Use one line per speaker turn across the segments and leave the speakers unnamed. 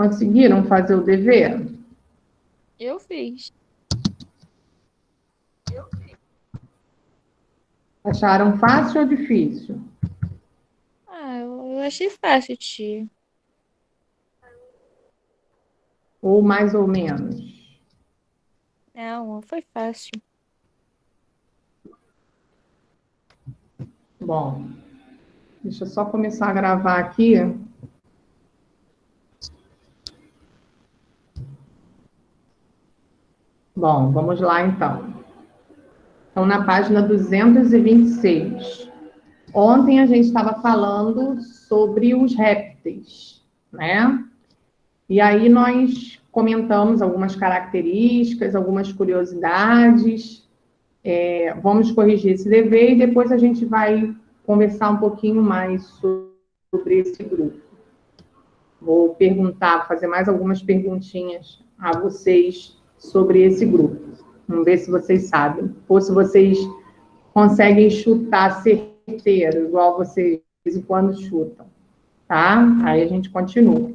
Conseguiram fazer o dever?
Eu fiz.
Acharam fácil ou difícil?
Ah, eu achei fácil, tia.
Ou mais ou menos?
Não, foi fácil.
Bom, deixa eu só começar a gravar aqui. Bom, vamos lá então. Então, na página 226. Ontem a gente estava falando sobre os répteis, né? E aí nós comentamos algumas características, algumas curiosidades. Vamos corrigir esse dever e depois a gente vai conversar um pouquinho mais sobre esse grupo. Vou perguntar, fazer mais algumas perguntinhas a vocês sobre esse grupo. Vamos ver se vocês sabem, ou se vocês conseguem chutar certeiro, igual vocês quando chutam, tá? Aí a gente continua.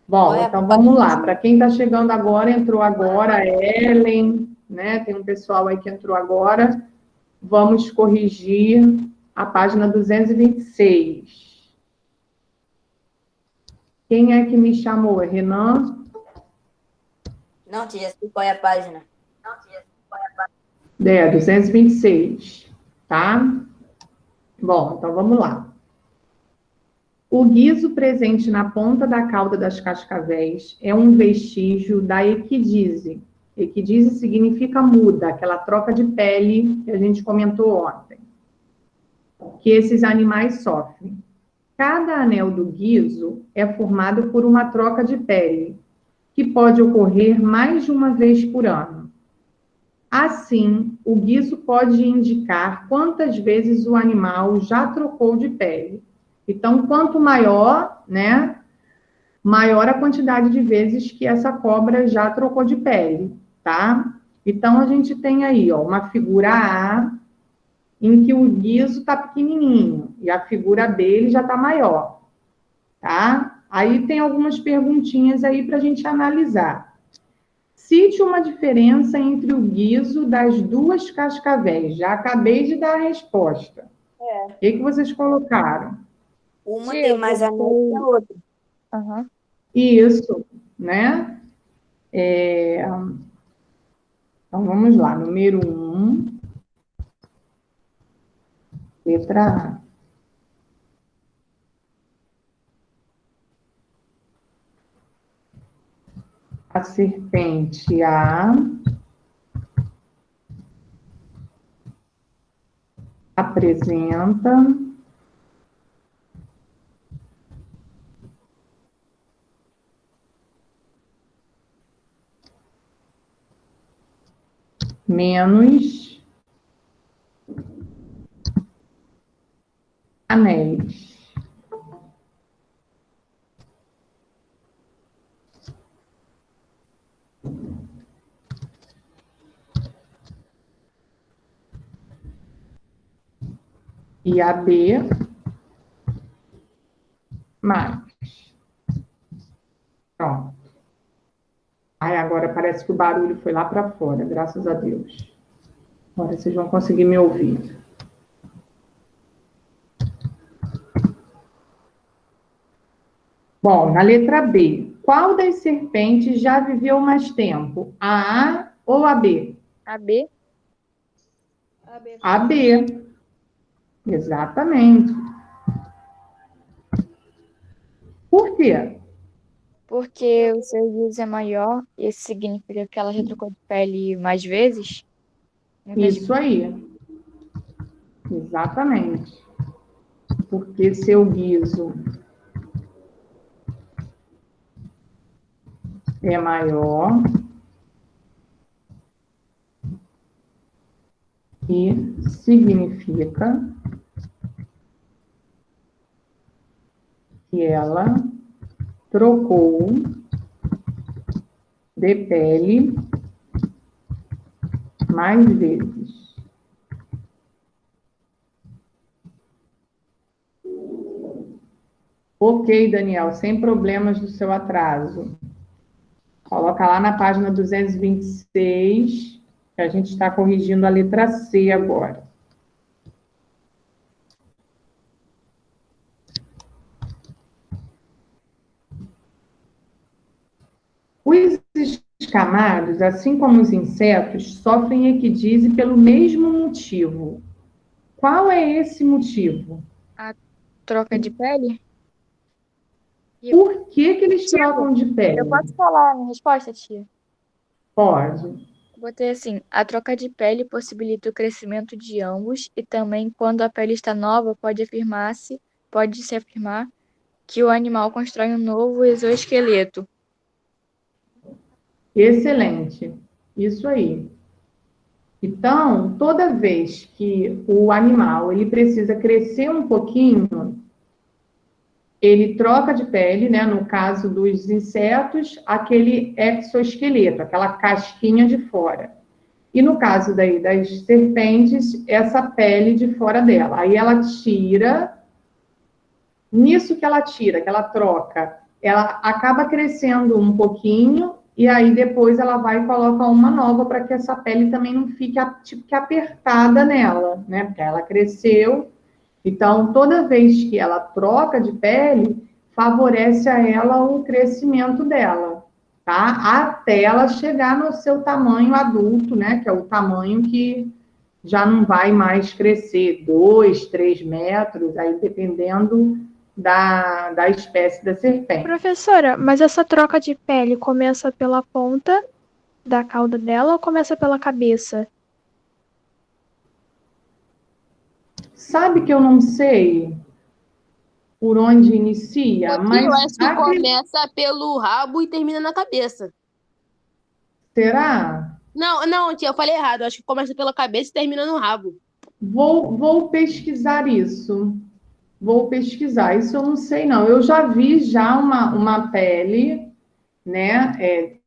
Bom, então vamos lá. Para quem está chegando agora, entrou agora, Ellen, né? Tem um pessoal aí que entrou agora. Vamos corrigir a página 226. Quem é que me chamou? É Renan?
Não, tia, sei qual é a página.
226, tá? Bom, então vamos lá. O guizo presente na ponta da cauda das cascavéis é um vestígio da equidise. Equidise significa muda, aquela troca de pele que a gente comentou ontem, que esses animais sofrem. Cada anel do guizo é formado por uma troca de pele, que pode ocorrer mais de uma vez por ano. Assim, o guizo pode indicar quantas vezes o animal já trocou de pele. Então, quanto maior, né, maior a quantidade de vezes que essa cobra já trocou de pele, tá? Então, a gente tem aí, ó, uma figura A, em que o guizo está pequenininho, e a figura B ele já está maior, tá? Aí tem algumas perguntinhas aí para a gente analisar. Cite uma diferença entre o guizo das duas cascavéis. Já acabei de dar a resposta. O que vocês colocaram?
Uma
Tia,
tem
eu
mais anel que a
botei.
outra.
Aham.
Isso, né? Então, vamos lá. Número 1, letra A. A serpente A apresenta menos anéis. E a B, mais. Pronto. Aí agora parece que o barulho foi lá para fora, graças a Deus. Agora vocês vão conseguir me ouvir. Bom, na letra B, qual das serpentes já viveu mais tempo? A A ou a B?
A B?
A B. Exatamente. Por quê?
Porque o seu guizo é maior, isso significa que ela já trocou de pele mais vezes? Muitas
Isso
vezes.
aí. Exatamente. Porque seu guizo é maior e significa que ela trocou de pele mais vezes. Ok, Daniel, sem problemas do seu atraso. Coloca lá na página 226, que a gente está corrigindo a letra C agora. Os escamados, assim como os insetos, sofrem equidise pelo mesmo motivo. Qual é esse motivo?
Troca de pele?
Por que eles trocam de pele?
Eu posso falar a minha resposta, tia?
Pode.
Botei assim, a troca de pele possibilita o crescimento de ambos e também quando a pele está nova pode-se afirmar que o animal constrói um novo exoesqueleto.
Excelente. Isso aí. Então, toda vez que o animal ele precisa crescer um pouquinho, ele troca de pele, né? No caso dos insetos, aquele exoesqueleto, aquela casquinha de fora. E no caso daí das serpentes, essa pele de fora dela. Aí ela tira, nisso que ela tira, que ela troca, ela acaba crescendo um pouquinho e aí depois ela vai e coloca uma nova para que essa pele também não fique tipo que apertada nela, né? Porque ela cresceu. Então, toda vez que ela troca de pele, favorece a ela o crescimento dela, tá? Até ela chegar no seu tamanho adulto, né? Que é o tamanho que já não vai mais crescer 2, 3 metros, aí dependendo da espécie da serpente.
Professora, mas essa troca de pele começa pela ponta da cauda dela ou começa pela cabeça?
Sabe que eu não sei por onde inicia,
Porque eu
mas
acho que começa pelo rabo e termina na cabeça.
será?
Não, tia, eu falei errado. Eu acho que começa pela cabeça e termina no rabo.
Vou pesquisar isso. Vou pesquisar. Isso eu não sei, não. Eu já vi já uma pele, né,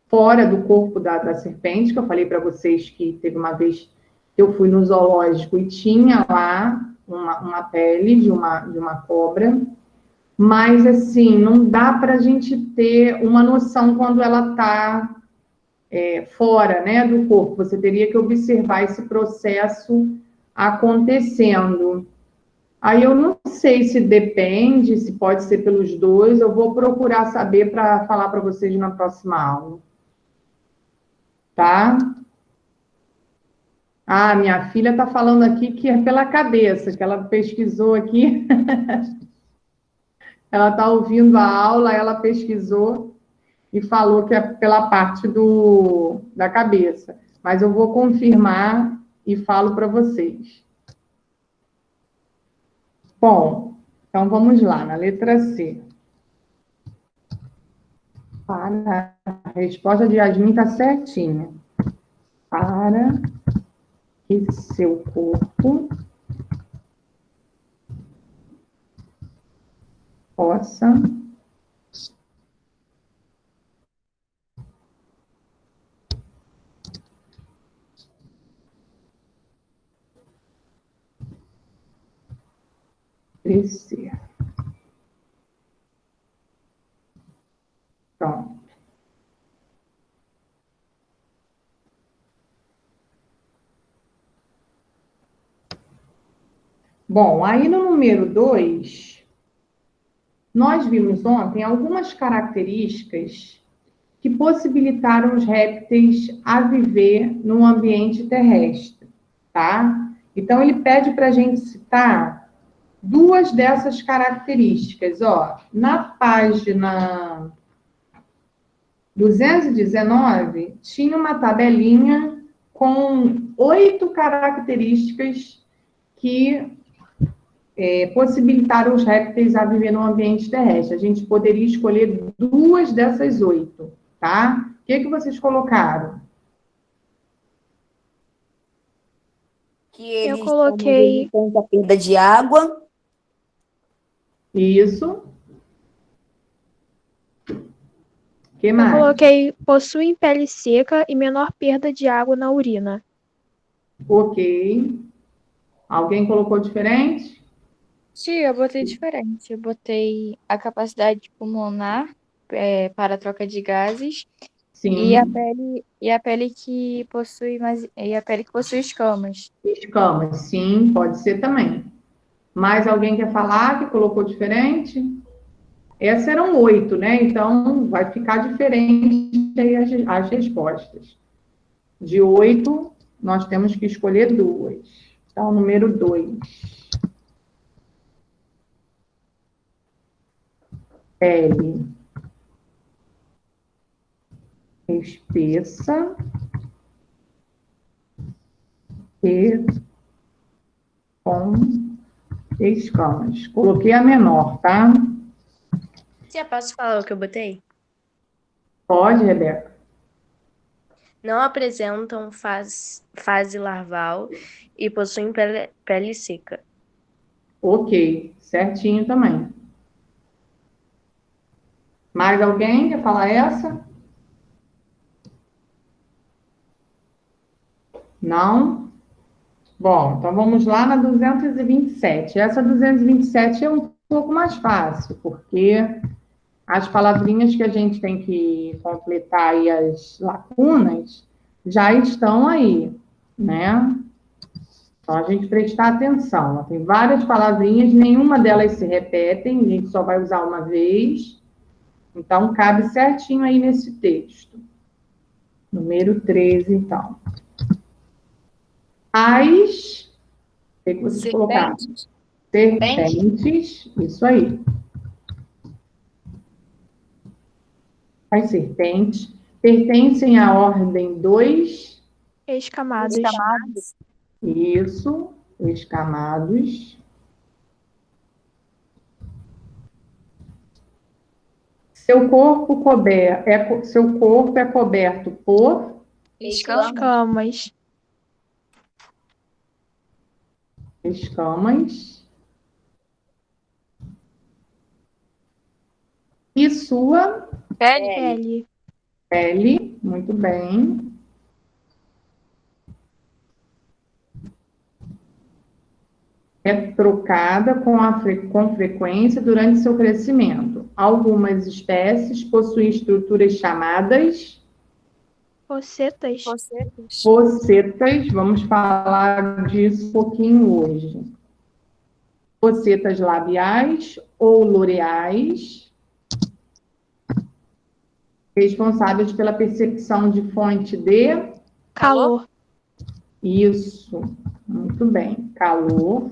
fora do corpo da serpente, que eu falei para vocês que teve uma vez que eu fui no zoológico e tinha lá uma pele de uma cobra, mas assim, não dá para a gente ter uma noção quando ela está fora, né, do corpo. Você teria que observar esse processo acontecendo. Aí eu não sei se depende, se pode ser pelos dois. Eu vou procurar saber para falar para vocês na próxima aula. Tá? Ah, minha filha está falando aqui que é pela cabeça, que ela pesquisou aqui. Ela está ouvindo a aula, ela pesquisou e falou que é pela parte da cabeça. Mas eu vou confirmar e falo para vocês. Bom, então vamos lá, na letra C. Para, a resposta de Yasmin está certinha. Para que seu corpo possa crescer. Pronto. Bom, aí no número 2, nós vimos ontem algumas características que possibilitaram os répteis a viver no ambiente terrestre, tá? Então, ele pede para a gente citar duas dessas características, ó. Na página 219, tinha uma tabelinha com 8 características que possibilitaram os répteis a viver no ambiente terrestre. A gente poderia escolher duas dessas 8, tá? O que vocês colocaram?
Que eles
Eu coloquei.
têm a perda de água.
Isso. O que
Eu
mais?
coloquei possuem pele seca e menor perda de água na urina.
Ok. Alguém colocou diferente?
Tia, eu botei diferente. Eu botei a capacidade pulmonar para a troca de gases e a
Sim,
pele que possui escamas.
escamas, sim, pode ser também. Mais alguém quer falar que colocou diferente? Essas eram 8, né? Então, vai ficar diferente aí as respostas. De 8, nós temos que escolher 2. Então, número 2. Pele espessa e com escamas. Coloquei a menor, tá?
Tia, posso falar o que eu botei?
Pode, Rebeca?
Não apresentam fase larval e possuem pele seca.
Ok, certinho também. Mais alguém quer falar essa? Não? Bom, então vamos lá na 227. Essa 227 é um pouco mais fácil, porque as palavrinhas que a gente tem que completar e as lacunas já estão aí, né? Então, a gente prestar atenção. Tem várias palavrinhas, nenhuma delas se repetem, a gente só vai usar uma vez. Então, cabe certinho aí nesse texto. Número 13, então. As, o que vocês colocaram? Serpentes, isso aí. As serpentes pertencem à ordem dos,
Escamados.
isso, escamados. Seu corpo é coberto por
Escamas.
escamas. E sua
Pele.
pele, muito bem. É trocada com frequência durante seu crescimento. Algumas espécies possuem estruturas chamadas
Rosetas.
rosetas. Vamos falar disso um pouquinho hoje. Rosetas labiais ou loreais, responsáveis pela percepção de fonte de
Calor.
isso, muito bem, calor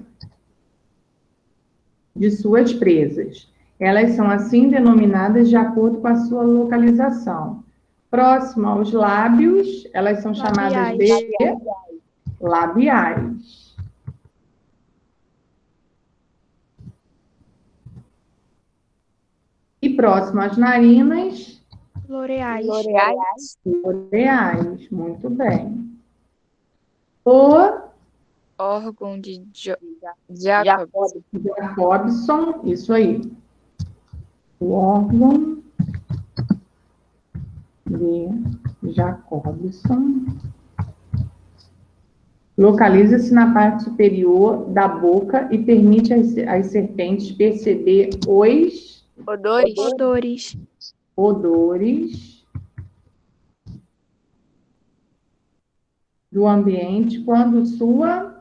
de suas presas. Elas são assim denominadas de acordo com a sua localização. Próximo aos lábios, elas são chamadas de labiais. E próximo às narinas,
Loreais.
loreais. Muito bem. O
Órgão de Jacobson.
Jacobson, isso aí. O órgão de Jacobson localiza-se na parte superior da boca e permite às serpentes perceber os odores do ambiente quando sua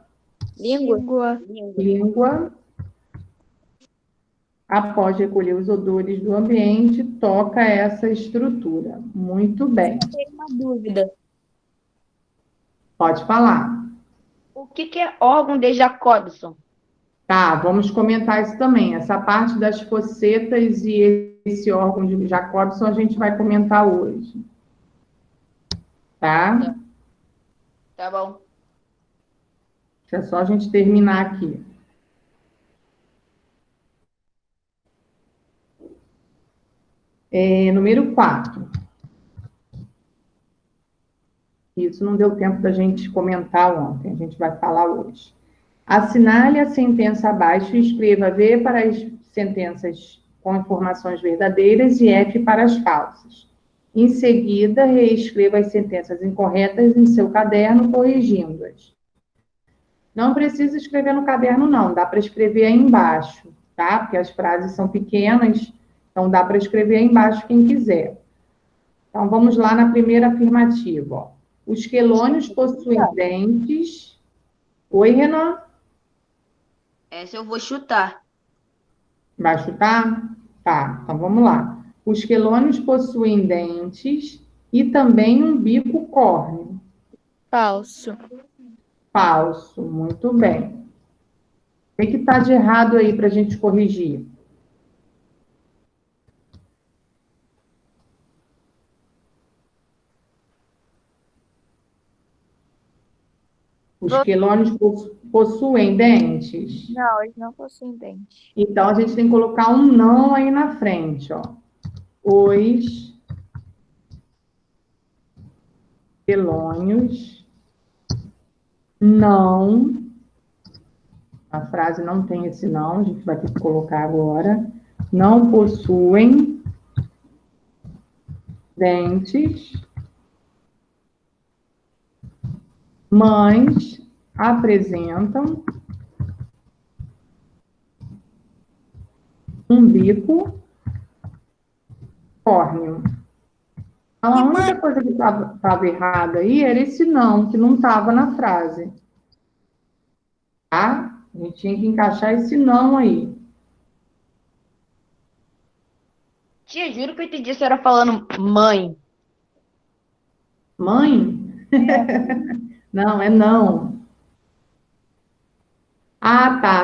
Língua.
língua, após recolher os odores do ambiente, toca essa estrutura. Muito bem.
Tem uma dúvida.
Pode falar.
O que é órgão de Jacobson?
Tá, vamos comentar isso também. Essa parte das focetas e esse órgão de Jacobson a gente vai comentar hoje. Tá?
Tá bom.
É só a gente terminar aqui. Número 4. Isso não deu tempo da gente comentar ontem, a gente vai falar hoje. Assinale a sentença abaixo e escreva V para as sentenças com informações verdadeiras e F para as falsas. Em seguida, reescreva as sentenças incorretas em seu caderno, corrigindo-as. Não precisa escrever no caderno, não. Dá para escrever aí embaixo, tá? Porque as frases são pequenas, então dá para escrever aí embaixo quem quiser. Então, vamos lá na primeira afirmativa, ó. Os quelônios possuem dentes. Oi, Renan?
Essa eu vou chutar.
Vai chutar? Tá, então vamos lá. Os quelônios possuem dentes e também um bico córneo.
Falso.
Falso, muito bem. O que está de errado aí para a gente corrigir? Os quelônios possuem dentes?
Não, eles não possuem dente.
Então, a gente tem que colocar um não aí na frente, ó. Os quelônios não... A frase não tem esse não, a gente vai ter que colocar agora. Não possuem dentes, mas apresentam um bico córneo. Então, a única coisa que estava errada aí era esse não, que não estava na frase. Tá? A gente tinha que encaixar esse não aí.
Tia, juro que eu entendi a senhora falando mãe.
Mãe? Não, é não. Ah, tá.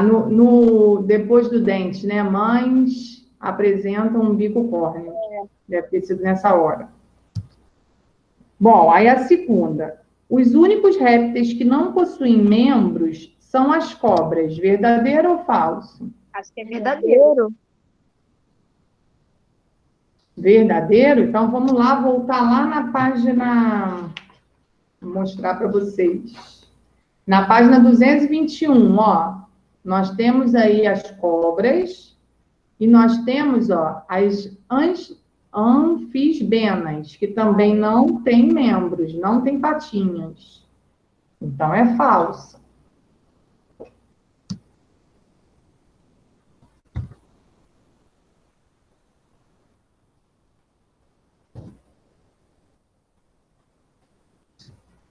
Depois do dente, né? Mães apresentam um bico córneo. Deve ter sido nessa hora. Bom, aí a segunda. Os únicos répteis que não possuem membros são as cobras. Verdadeiro ou falso?
Acho que é verdadeiro.
Verdadeiro? Então, vamos lá, voltar lá na página... Vou mostrar para vocês. Na página 221, ó, nós temos aí as cobras e nós temos, ó, as anfisbenas, que também não têm membros, não têm patinhas. Então, é falso.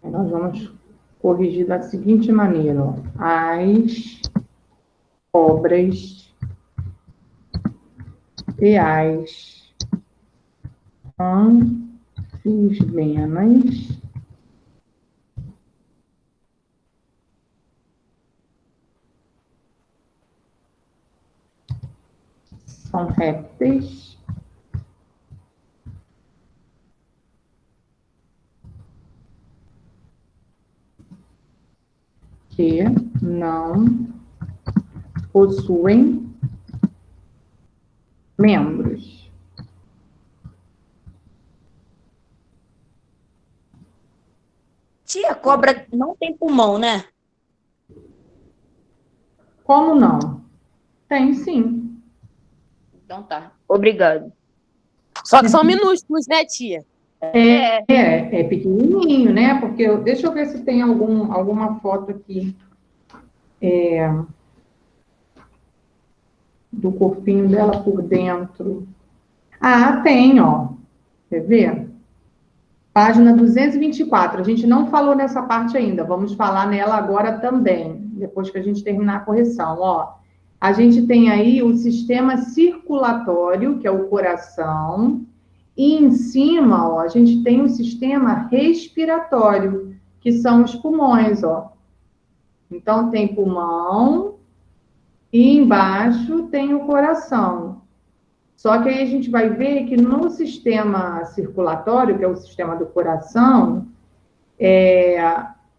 Nós vamos corrigir da seguinte maneira, ó. As cobras e as anfisbenas são répteis que não possuem membros.
Tia, cobra não tem pulmão, né?
Como não? Tem sim.
Então tá. Obrigado.
Só que são minúsculos, né, tia?
É pequenininho, né? Porque deixa eu ver se tem alguma foto aqui do corpinho dela por dentro. Ah, tem, ó. Quer ver? Página 224. A gente não falou nessa parte ainda. Vamos falar nela agora também, depois que a gente terminar a correção, ó. A gente tem aí o sistema circulatório, que é o coração, e em cima, ó, a gente tem o sistema respiratório, que são os pulmões, ó. Então, tem pulmão e embaixo tem o coração. Só que aí a gente vai ver que no sistema circulatório, que é o sistema do coração,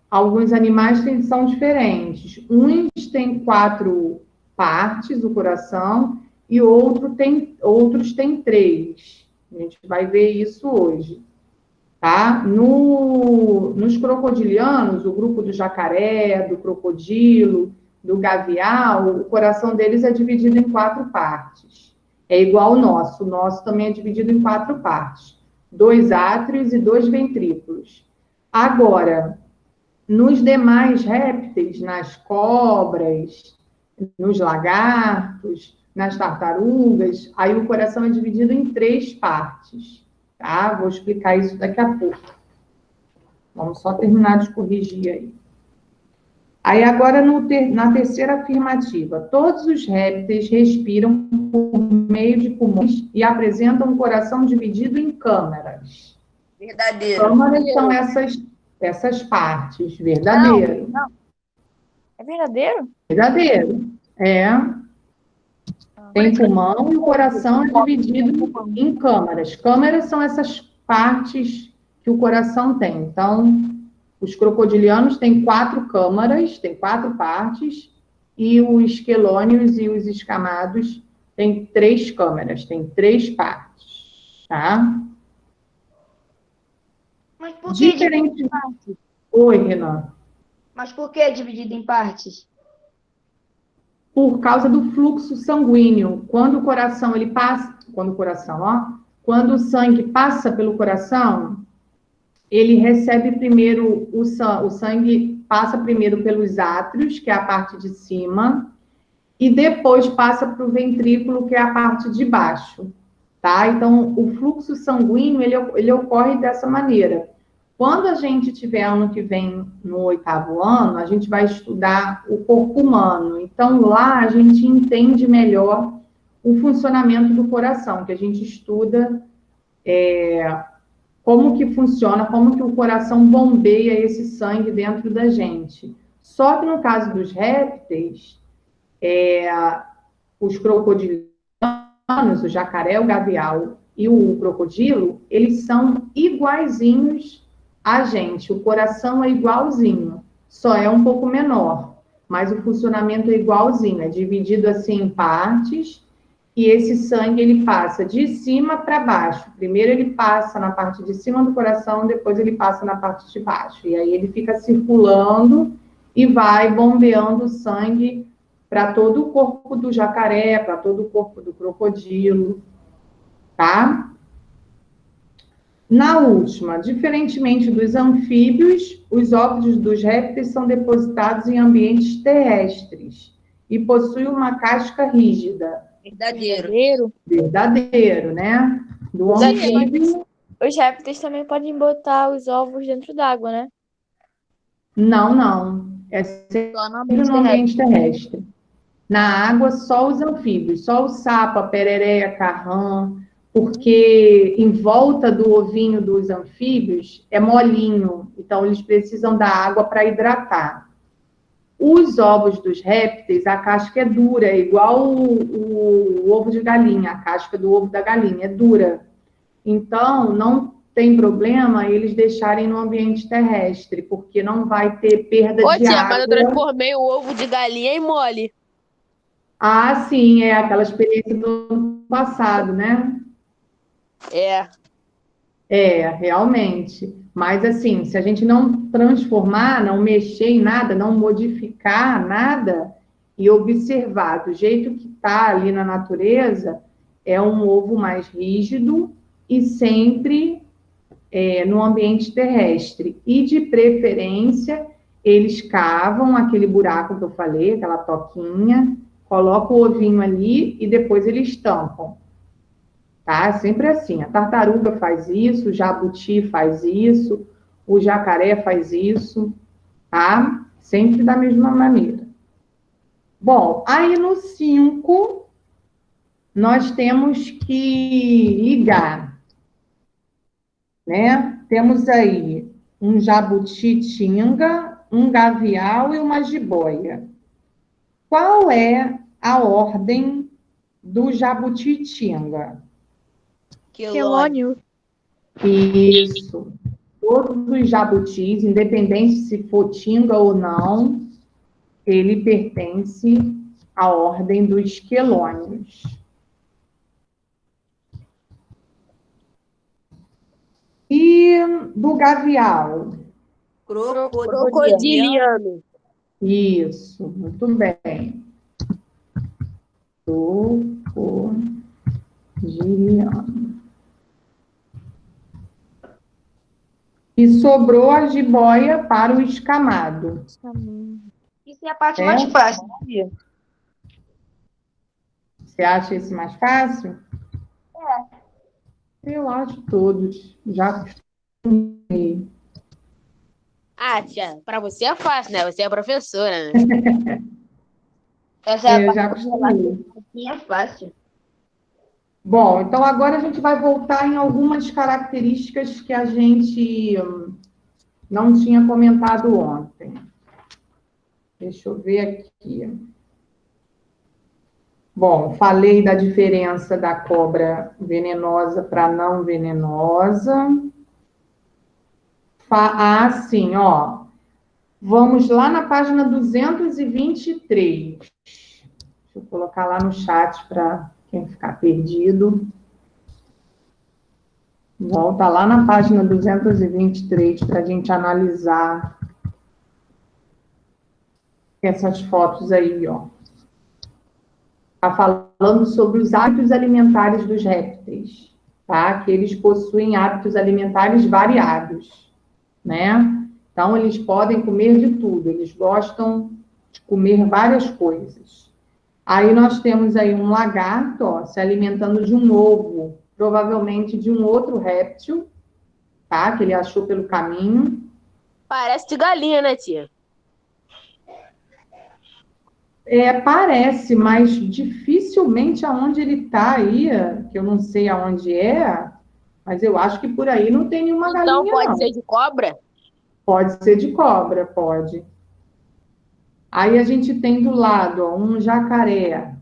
alguns animais são diferentes. Uns têm 4 partes, o coração, e outros têm 3. A gente vai ver isso hoje, tá? Nos crocodilianos, o grupo do jacaré, do crocodilo, do gavial, o coração deles é dividido em 4 partes. É igual ao nosso. O nosso também é dividido em 4 partes. 2 átrios e 2 ventrículos. Agora, Nos demais répteis, nas cobras, nos lagartos, nas tartarugas, aí o coração é dividido em 3 partes, tá? Vou explicar isso daqui a pouco. Vamos só terminar de corrigir aí. Aí agora na terceira afirmativa, todos os répteis respiram por meio de pulmões e apresentam um coração dividido em câmaras.
Verdadeiro.
Câmaras são essas partes, verdadeiro.
Não. É verdadeiro?
Verdadeiro. Tem pulmão e o coração é dividido em câmaras. Câmaras são essas partes que o coração tem. Então, os crocodilianos têm 4 câmaras, têm 4 partes, e os quelônios e os escamados têm 3 câmaras, têm 3 partes, tá?
Mas por que dividido
Diferente.
em partes?
Oi, Renan.
Mas por que dividido em partes?
Por causa do fluxo sanguíneo. Quando o sangue passa pelo coração, ele recebe primeiro, o sangue passa primeiro pelos átrios, que é a parte de cima, e depois passa para o ventrículo, que é a parte de baixo, tá? Então, o fluxo sanguíneo, ele ocorre dessa maneira. Quando a gente tiver ano que vem, no 8º ano, a gente vai estudar o corpo humano. Então, lá a gente entende melhor o funcionamento do coração, que a gente estuda como que funciona, como que o coração bombeia esse sangue dentro da gente. Só que no caso dos répteis, os crocodilianos, o jacaré, o gavial e o crocodilo, eles são iguaizinhos a gente. O coração é igualzinho, só é um pouco menor, mas o funcionamento é igualzinho, é dividido assim em partes, e esse sangue ele passa de cima para baixo. Primeiro ele passa na parte de cima do coração, depois ele passa na parte de baixo. E aí ele fica circulando e vai bombeando o sangue para todo o corpo do jacaré, para todo o corpo do crocodilo, tá? Na última, diferentemente dos anfíbios, os óvulos dos répteis são depositados em ambientes terrestres e possuem uma casca rígida.
Verdadeiro.
Verdadeiro, né? Do
Sim,
anfíbio,
Os répteis também podem botar os ovos dentro d'água, né?
não. É sempre
Só no
no ambiente terrestre. Na água, só os anfíbios, só o sapo, a perereia, a carrã, porque em volta do ovinho dos anfíbios é molinho, então eles precisam da água para hidratar. Os ovos dos répteis, a casca é dura, é igual o ovo de galinha, a casca do ovo da galinha é dura. Então, não tem problema eles deixarem no ambiente terrestre, porque não vai ter perda
Ô,
de
tia, mas eu
água.
transformei o ovo de galinha em mole.
Ah, sim, é aquela experiência do ano passado, né? Realmente. Mas, assim, se a gente não transformar, não mexer em nada, não modificar nada e observar do jeito que está ali na natureza, é um ovo mais rígido e sempre no ambiente terrestre. E, de preferência, eles cavam aquele buraco que eu falei, aquela toquinha, colocam o ovinho ali e depois eles tampam. Tá? Sempre assim. A tartaruga faz isso, o jabuti faz isso, o jacaré faz isso, tá? Sempre da mesma maneira. Bom, aí no 5, nós temos que ligar, né? Temos aí um jabuti-tinga, um gavial e uma jiboia. Qual é a ordem do jabuti-tinga?
Quelônio.
Isso. Todos os jabutis, independente se for tinga ou não, ele pertence à ordem dos quelônios. E do gavial?
Crocodiliano.
Isso, muito bem. Crocodiliano. E sobrou a jiboia para o escamado.
Isso é a parte mais fácil, sabia?
Você acha esse mais fácil? Eu acho todos. Já acostumei.
Ah, tia, pra você é fácil, né? Você é professora, né?
Essa é a
Eu já
parte de lá
acostumei.
que é fácil.
Bom, então agora a gente vai voltar em algumas características que a gente não tinha comentado ontem. Deixa eu ver aqui. Bom, falei da diferença da cobra venenosa para não venenosa. Sim, ó. Vamos lá na página 223. Deixa eu colocar lá no chat para quem ficar perdido. Volta lá na página 223 para a gente analisar essas fotos aí, ó. Está falando sobre os hábitos alimentares dos répteis, tá? Que eles possuem hábitos alimentares variados, né? Então, eles podem comer de tudo, eles gostam de comer várias coisas. Aí nós temos aí um lagarto, ó, se alimentando de um ovo, provavelmente de um outro réptil, tá? Que ele achou pelo caminho.
Parece de galinha, né, tia?
Parece, mas dificilmente aonde ele está aí, que eu não sei aonde é, mas eu acho que por aí não tem nenhuma
Então
galinha,
pode
não.
ser de cobra?
Pode ser de cobra, pode. Aí a gente tem do lado, ó, um jacaré,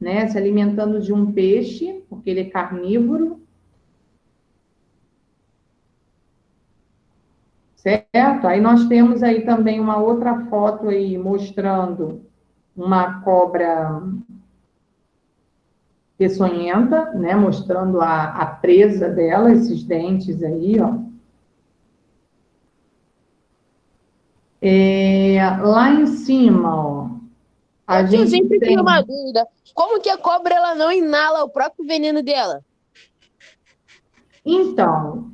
né, se alimentando de um peixe, porque ele é carnívoro, certo? Aí nós temos aí também uma outra foto aí mostrando uma cobra peçonhenta, né, mostrando a presa dela, esses dentes aí, ó. Lá em cima, ó, a
Ô, tio,
gente
sempre tive
tem.
uma dúvida. Como que a cobra ela não inala o próprio veneno dela?
Então,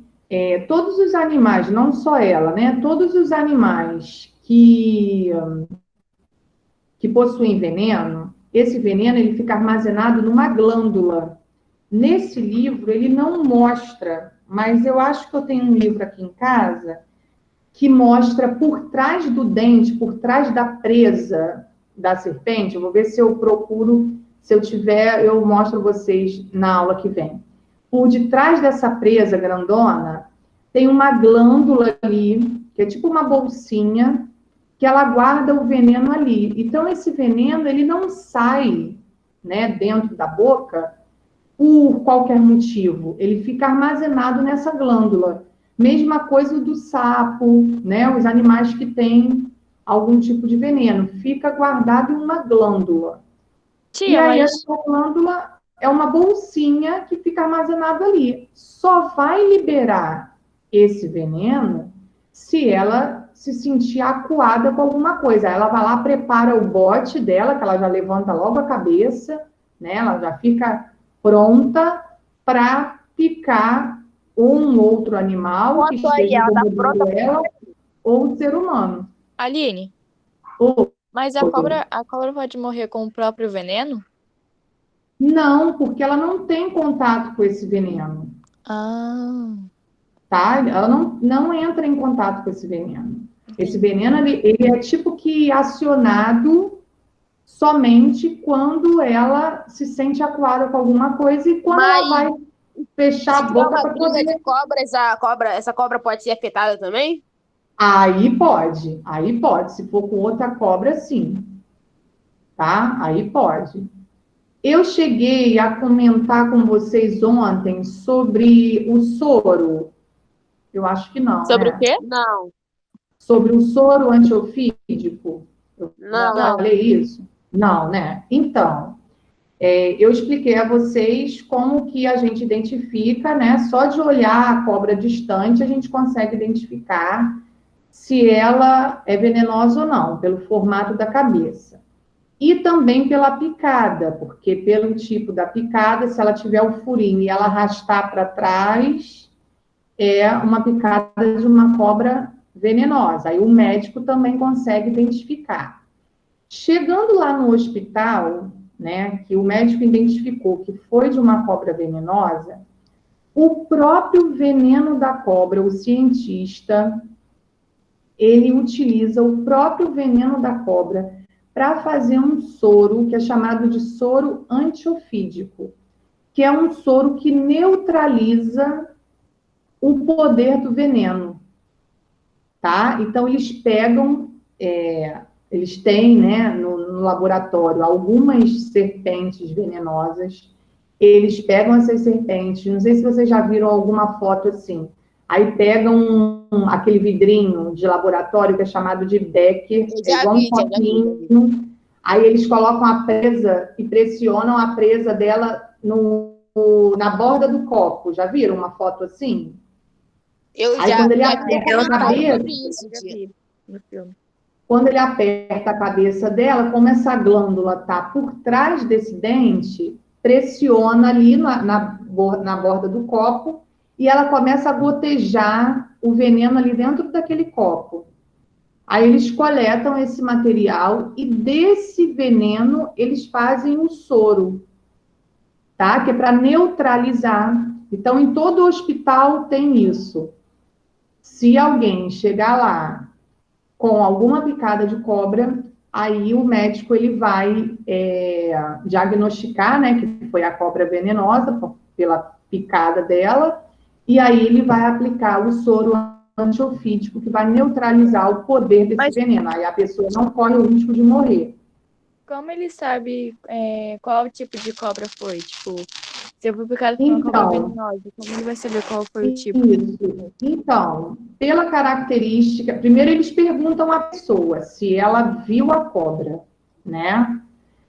todos os animais, não só ela, né? Todos os animais que possuem veneno, esse veneno ele fica armazenado numa glândula. Nesse livro ele não mostra, mas eu acho que eu tenho um livro aqui em casa que mostra por trás do dente, por trás da presa da serpente. Eu vou ver se eu procuro, se eu tiver, eu mostro vocês na aula que vem. Por detrás dessa presa grandona, tem uma glândula ali, que é tipo uma bolsinha, que ela guarda o veneno ali. Então, esse veneno, ele não sai, né, dentro da boca por qualquer motivo. Ele fica armazenado nessa glândula. Mesma coisa do sapo, né? Os animais que têm algum tipo de veneno. Fica guardado em uma glândula. E
Tia,
aí,
mas
essa glândula é uma bolsinha que fica armazenada ali. Só vai liberar esse veneno se ela se sentir acuada com alguma coisa. Ela vai lá, prepara o bote dela, que ela já levanta logo a cabeça, né? Ela já fica pronta para picar um outro animal que
Foto aí,
esteja
ela tá
incomodando
pronta.
ela ou o ser humano.
Aline,
Ou
mas a cobra pode morrer com o próprio veneno?
não, porque ela não tem contato com esse veneno,
Ah,
tá? Ela não entra em contato com esse veneno. Esse veneno, ele é tipo que acionado somente quando ela se sente acuada com alguma coisa e quando ela
Mas
vai fechar
se
a
tiver
boca
uma
para
briga
poder.
de cobras, essa cobra pode ser afetada também?
Aí pode, aí pode. Se for com outra cobra, sim, tá? Aí pode. Eu cheguei a comentar com vocês ontem sobre o soro. Eu acho que não,
sobre o
né?
quê?
Não,
Sobre o soro antiofídico. Eu já
não.
Não.
falei isso? Não, né? Então, eu expliquei a vocês como que a gente identifica, né? Só de olhar a cobra distante, a gente consegue identificar se ela é venenosa ou não, pelo formato da cabeça. E também pela picada, porque pelo tipo da picada, se ela tiver o furinho e ela arrastar para trás, é uma picada de uma cobra venenosa. Aí o médico também consegue identificar. Chegando lá no hospital, né, que o médico identificou que foi de uma cobra venenosa, o próprio veneno da cobra, o cientista, ele utiliza o próprio veneno da cobra para fazer um soro que é chamado de soro antiofídico, que é um soro que neutraliza o poder do veneno, tá? Então, eles pegam, eles têm, né, no laboratório, algumas serpentes venenosas, eles pegam essas serpentes, não sei se vocês já viram alguma foto assim, aí pegam aquele vidrinho de laboratório que é chamado de Becker, é igual um copinho, aí eles colocam a presa e pressionam a presa dela na borda do copo, já viram uma foto assim?
Eu
Aí
já,
quando ele
já
aperta
até
a
comentado
cabeça,
sobre isso, tia.
No filme.
quando ele aperta a cabeça dela, como essa glândula está por trás desse dente, pressiona ali na borda do copo e ela começa a gotejar o veneno ali dentro daquele copo. Aí eles coletam esse material e desse veneno eles fazem o soro, tá? Que é para neutralizar. Então, em todo hospital tem isso. Se alguém chegar lá com alguma picada de cobra, aí o médico ele vai diagnosticar, né, que foi a cobra venenosa pela picada dela, e aí ele vai aplicar o soro antiofídico que vai neutralizar o poder desse veneno. Aí a pessoa não corre o risco de morrer.
Como ele sabe qual tipo de cobra foi? Tipo, se eu for picado por uma cobra
Então,
venenosa, como ele vai saber qual foi o tipo?
isso. Então, pela característica, primeiro eles perguntam à pessoa se ela viu a cobra, né?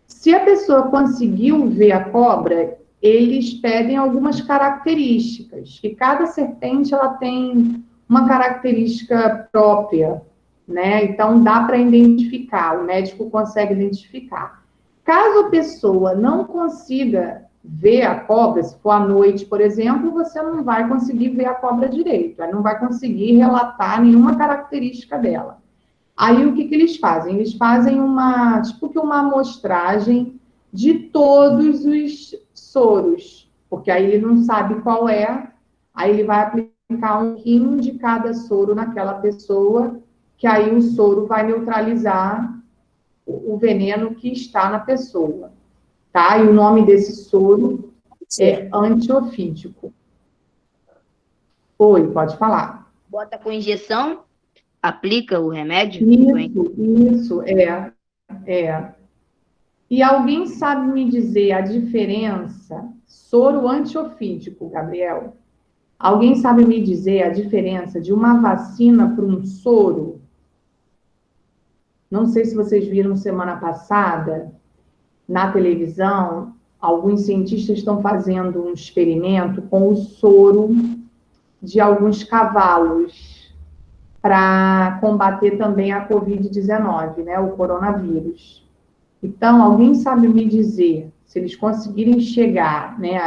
Se a pessoa conseguiu ver a cobra, eles pedem algumas características, que cada serpente ela tem uma característica própria, né? Então dá para identificar, o médico consegue identificar. Caso a pessoa não consiga ver a cobra, se for à noite, por exemplo, você não vai conseguir ver a cobra direito, não vai conseguir relatar nenhuma característica dela. Aí o que eles fazem? Eles fazem uma amostragem de todos os soros, porque aí ele não sabe qual é, aí ele vai aplicar um pouquinho de cada soro naquela pessoa, que aí o soro vai neutralizar o veneno que está na pessoa, tá? E o nome desse soro é antiofídico. Oi, pode falar.
Bota com injeção, aplica o remédio.
Isso, é. E alguém sabe me dizer a diferença, soro antiofídico, Gabriel? Alguém sabe me dizer a diferença de uma vacina para um soro? Não sei se vocês viram semana passada, na televisão, alguns cientistas estão fazendo um experimento com o soro de alguns cavalos para combater também a Covid-19, né, o coronavírus. Então, alguém sabe me dizer se eles conseguirem chegar, né,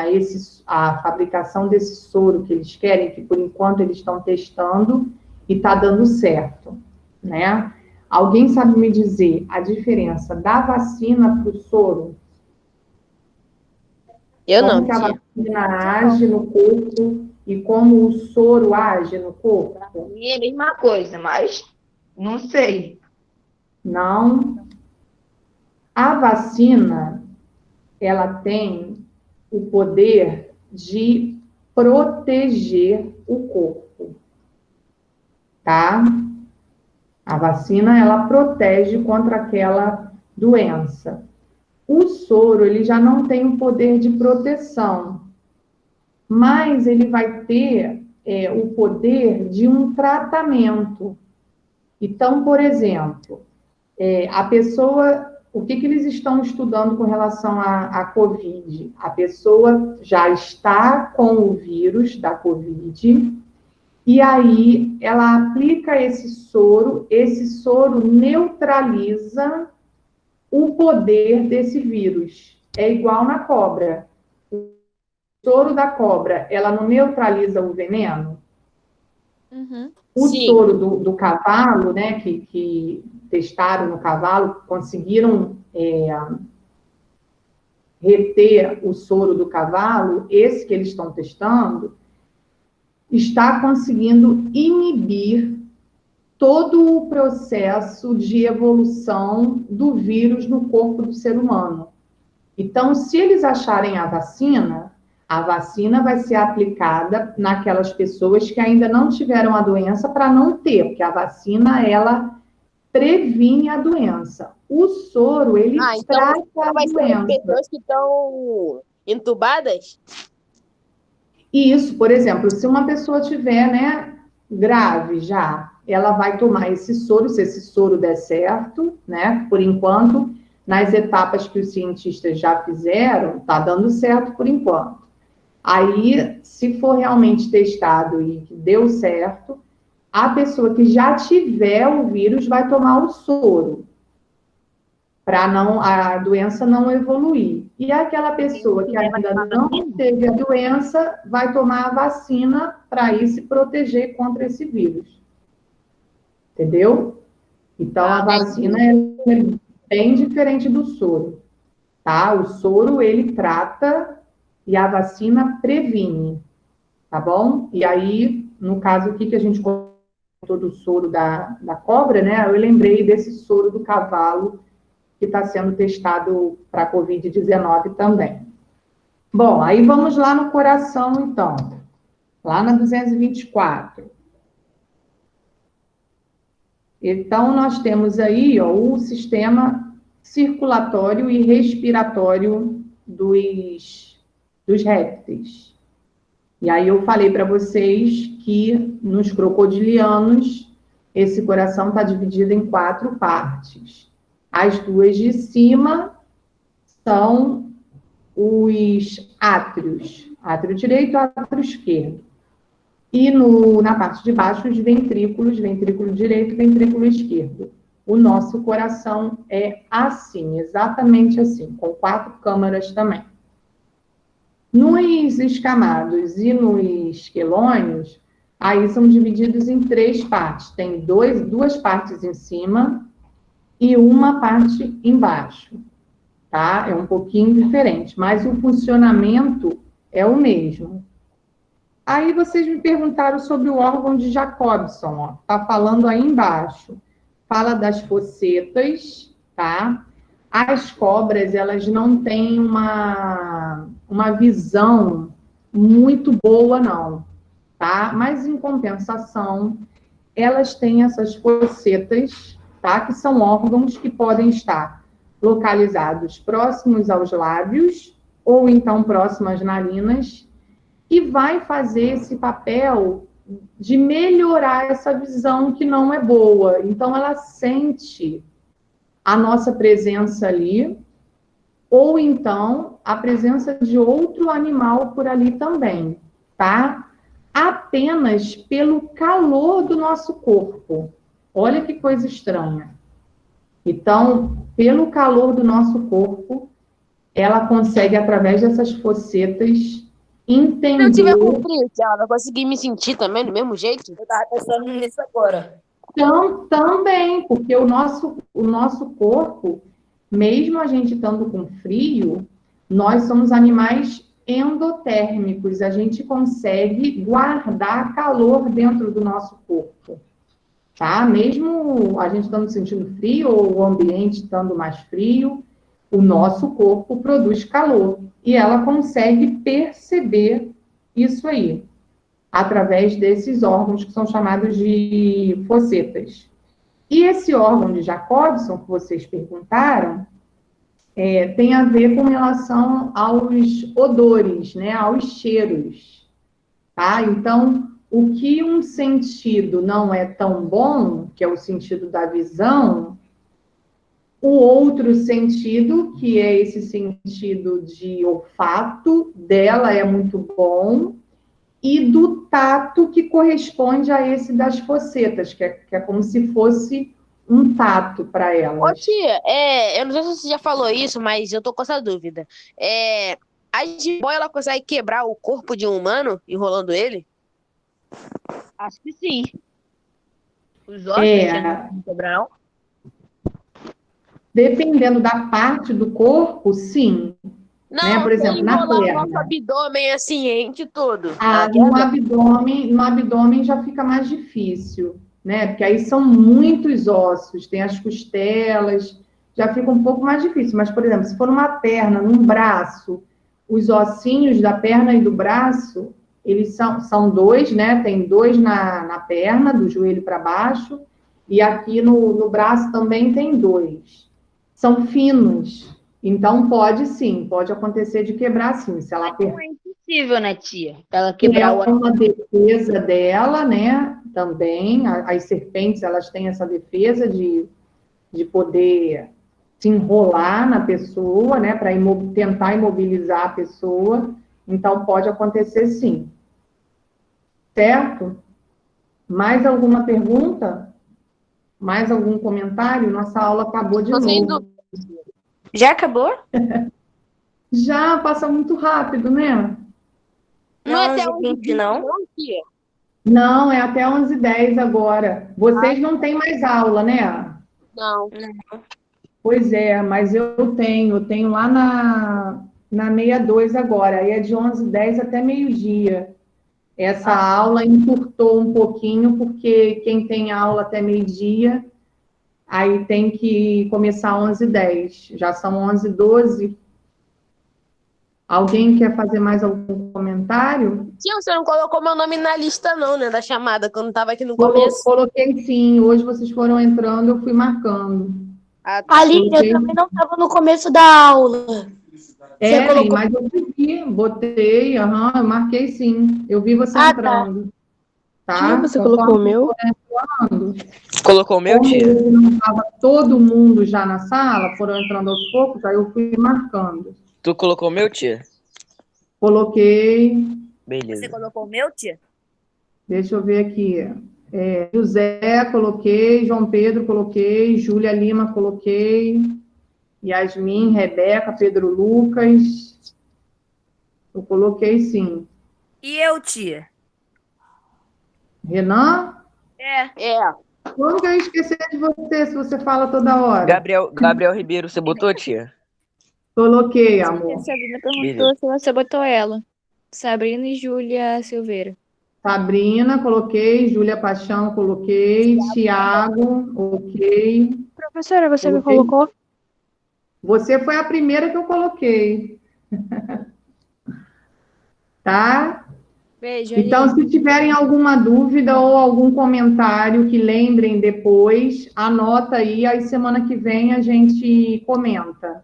a fabricação desse soro que eles querem, que por enquanto eles estão testando e está dando certo, né? Alguém sabe me dizer a diferença da vacina para o soro?
Eu
Como
não,
que a
tia.
vacina age no corpo e como o soro age no corpo?
É a mesma coisa, mas não sei.
Não. A vacina, ela tem o poder de proteger o corpo, tá? A vacina, ela protege contra aquela doença. O soro, ele já não tem o poder de proteção, mas ele vai ter o poder de um tratamento. Então, por exemplo, a pessoa, o que eles estão estudando com relação à Covid? A pessoa já está com o vírus da Covid, e aí ela aplica esse soro neutraliza o poder desse vírus. É igual na cobra. O soro da cobra, ela não neutraliza o veneno?
Uhum.
O
Sim.
soro do cavalo, né, que testaram no cavalo, conseguiram reter o soro do cavalo, esse que eles estão testando, está conseguindo inibir todo o processo de evolução do vírus no corpo do ser humano. Então, se eles acharem a vacina vai ser aplicada naquelas pessoas que ainda não tiveram a doença para não ter, porque a vacina, ela previne a doença. O soro, ele
Então
trata a
vai ser as
doença.
pessoas que estão entubadas?
E isso, por exemplo, se uma pessoa tiver, né, grave já, ela vai tomar esse soro, se esse soro der certo, né, por enquanto, nas etapas que os cientistas já fizeram, tá dando certo por enquanto. Aí, se for realmente testado e que deu certo, a pessoa que já tiver o vírus vai tomar o soro, para não a doença não evoluir. E aquela pessoa que ainda não teve a doença vai tomar a vacina para ir se proteger contra esse vírus. Entendeu? Então, a vacina é bem diferente do soro, tá? O soro, ele trata e a vacina previne, tá bom? E aí, no caso aqui que a gente comentou do soro da cobra, né? Eu lembrei desse soro do cavalo que está sendo testado para a Covid-19 também. Bom, aí vamos lá no coração, então. Lá na 224. Então, nós temos aí, ó, o sistema circulatório e respiratório dos répteis. E aí eu falei para vocês que nos crocodilianos, esse coração está dividido em 4 partes. As 2 de cima são os átrios, átrio direito e átrio esquerdo. E na parte de baixo, os ventrículos, ventrículo direito e ventrículo esquerdo. O nosso coração é assim, exatamente assim, com 4 câmaras também. Nos escamados e nos quelônios, aí são divididos em 3 partes. Tem 2 partes em cima e uma parte embaixo, tá? É um pouquinho diferente, mas o funcionamento é o mesmo. Aí vocês me perguntaram sobre o órgão de Jacobson, ó. Tá falando aí embaixo. Fala das focetas, tá? As cobras, elas não têm uma visão muito boa, não, tá? Mas, em compensação, elas têm essas focetas, tá? Que são órgãos que podem estar localizados próximos aos lábios ou então próximos às narinas, e vai fazer esse papel de melhorar essa visão que não é boa. Então, ela sente a nossa presença ali, ou então a presença de outro animal por ali também, tá? Apenas pelo calor do nosso corpo. Olha que coisa estranha. Então, pelo calor do nosso corpo, ela consegue, através dessas focetas, entender...
Se eu tiver com frio, ela vai conseguir me sentir também do mesmo jeito?
Eu tava pensando nisso agora.
Então, também, porque o nosso corpo, mesmo a gente estando com frio, nós somos animais endotérmicos, a gente consegue guardar calor dentro do nosso corpo, tá? Mesmo a gente estando sentindo frio ou o ambiente estando mais frio, o nosso corpo produz calor e ela consegue perceber isso aí, através desses órgãos que são chamados de focetas. E esse órgão de Jacobson, que vocês perguntaram, tem a ver com relação aos odores, né, aos cheiros, tá? Então, o que um sentido não é tão bom, que é o sentido da visão, o outro sentido, que é esse sentido de olfato, dela é muito bom, e do tato, que corresponde a esse das focetas, que é como se fosse um tato para elas.
Ô, tia, eu não sei se você já falou isso, mas eu tô com essa dúvida. A jiboia, ela consegue quebrar o corpo de um humano, enrolando ele? Acho que sim. Os ossos não quebrar,
Dependendo da parte do corpo, sim.
não?
Por exemplo,
tem
na
enrolar o
perna.
nosso abdômen assim, enche todo.
No abdômen já fica mais difícil, né? Porque aí são muitos ossos, tem as costelas, já fica um pouco mais difícil. Mas, por exemplo, se for uma perna, num braço, os ossinhos da perna e do braço, eles são dois, né? Tem dois na perna, do joelho para baixo, e aqui no braço também tem dois. São finos. Então, pode acontecer de quebrar sim. Se ela
Não é impossível, né, tia? Ela quebrar o...
é uma defesa dela, né? Também, as serpentes, elas têm essa defesa de poder se enrolar na pessoa, né? Para tentar imobilizar a pessoa. Então, pode acontecer sim. Certo? Mais alguma pergunta? Mais algum comentário? Nossa aula acabou de
Tô sem
novo.
dúvida.
Já acabou?
Já passa muito rápido, né?
Não é até
11h20, não?
tia?
Não, é até 11h10 agora. Vocês não têm mais aula, né?
Não.
Pois é, mas eu tenho lá na 62 agora, aí é de 11h10 até meio-dia. Essa aula encurtou um pouquinho, porque quem tem aula até meio-dia, aí tem que começar 11h10. Já são 11h12. Alguém quer fazer mais algum comentário?
Tia, você não colocou meu nome na lista não, né, da chamada, quando tava aqui no começo.
Coloquei sim, hoje vocês foram entrando, eu fui marcando.
Aline, eu também não estava no começo da aula. Você colocou...
Mas eu vi, botei, eu marquei sim. Eu vi você entrando. Tá?
Tia, você colocou o meu?
Colocou o meu, tia?
Como não estava todo mundo já na sala, foram entrando aos poucos, aí eu fui marcando.
Tu colocou o meu, tia?
Coloquei.
Beleza.
Você colocou o meu, tia?
Deixa eu ver aqui. José, coloquei. João Pedro, coloquei. Júlia Lima, coloquei. Yasmin, Rebeca, Pedro Lucas. Eu coloquei sim.
E eu, tia?
Renan?
É.
Como que eu ia esquecer de você, se você fala toda hora?
Gabriel Ribeiro, você botou, tia?
Coloquei, amor.
A Sabrina perguntou se você botou ela. Sabrina e Júlia Silveira.
Sabrina, coloquei. Júlia Paixão, coloquei. Tiago, ok.
Professora, você me
Coloquei.
colocou?
Você foi a primeira que eu coloquei. Tá?
Beijo,
Então,
Aline.
se tiverem alguma dúvida ou algum comentário que lembrem depois, anota aí, aí semana que vem a gente comenta.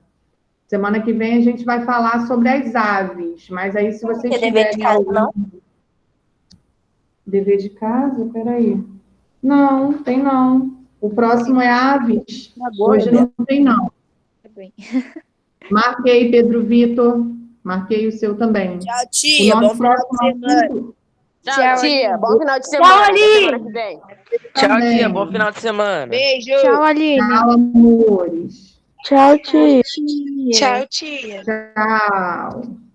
Semana que vem a gente vai falar sobre as aves, mas aí se vocês
Tem dever de
tiverem
casa,
algum...
não?
Dever de casa? Peraí. Não, tem não. O próximo é aves. Hoje não tem não.
Tá bem.
Marquei, Pedro Vitor. Marquei o seu também.
Tchau, tia. Bom final de semana.
Tchau, tia. Bom final de semana.
Tchau,
Até
Aline.
semana que vem.
Tchau, tia. Bom final de semana.
Beijo!
Tchau, Aline.
Tchau, amores.
Tchau, tia.
Tchau, tia.
Tchau.